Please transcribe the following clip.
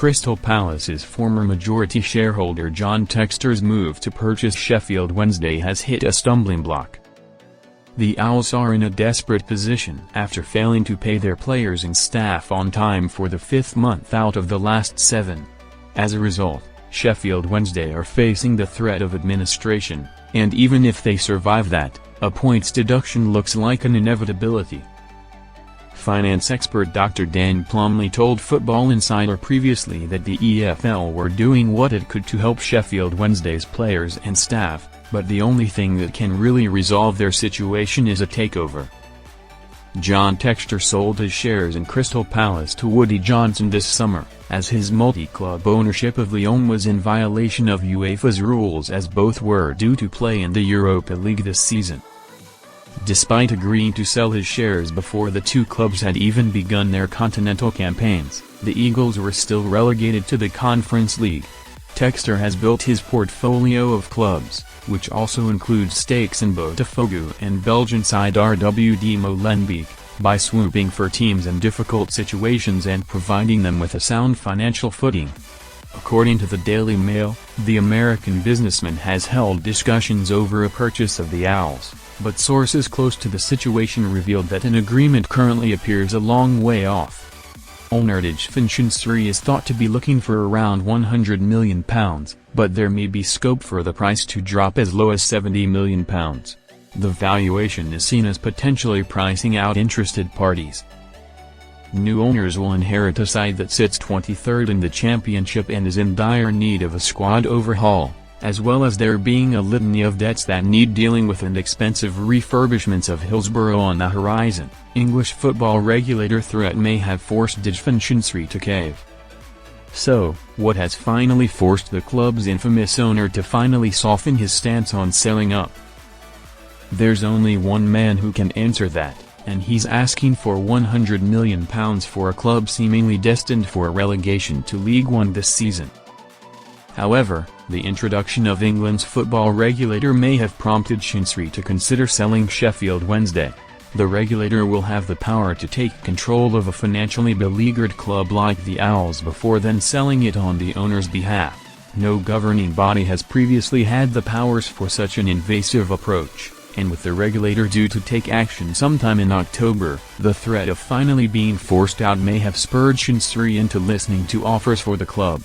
Crystal Palace's former majority shareholder John Textor's move to purchase Sheffield Wednesday has hit a stumbling block. The Owls are in a desperate position after failing to pay their players and staff on time for the fifth month out of the last 7. As a result, Sheffield Wednesday are facing the threat of administration, and even if they survive that, a points deduction looks like an inevitability. Finance expert Dr. Dan Plumley told Football Insider previously that the EFL were doing what it could to help Sheffield Wednesday's players and staff, but the only thing that can really resolve their situation is a takeover. John Textor sold his shares in Crystal Palace to Woody Johnson this summer, as his multi-club ownership of Lyon was in violation of UEFA's rules, as both were due to play in the Europa League this season. Despite agreeing to sell his shares before the two clubs had even begun their continental campaigns, the Eagles were still relegated to the Conference League. Textor has built his portfolio of clubs, which also includes stakes in Botafogo and Belgian side RWD Molenbeek, by swooping for teams in difficult situations and providing them with a sound financial footing. According to the Daily Mail, the American businessman has held discussions over a purchase of the Owls, but sources close to the situation revealed that an agreement currently appears a long way off. Owner Dijven Shrewsbury is thought to be looking for around £100 million, but there may be scope for the price to drop as low as £70 million. The valuation is seen as potentially pricing out interested parties. New owners will inherit a side that sits 23rd in the championship and is in dire need of a squad overhaul, as well as there being a litany of debts that need dealing with and expensive refurbishments of Hillsborough on the horizon. English football regulator threat may have forced Dijven Shrewsbury to cave. So, what has finally forced the club's infamous owner to finally soften his stance on selling up? There's only one man who can answer that, and he's asking for £100 million for a club seemingly destined for relegation to League One this season. However, the introduction of England's football regulator may have prompted Shrewsbury to consider selling Sheffield Wednesday. The regulator will have the power to take control of a financially beleaguered club like the Owls before then selling it on the owner's behalf. No governing body has previously had the powers for such an invasive approach, and with the regulator due to take action sometime in October, the threat of finally being forced out may have spurred Shrewsbury into listening to offers for the club.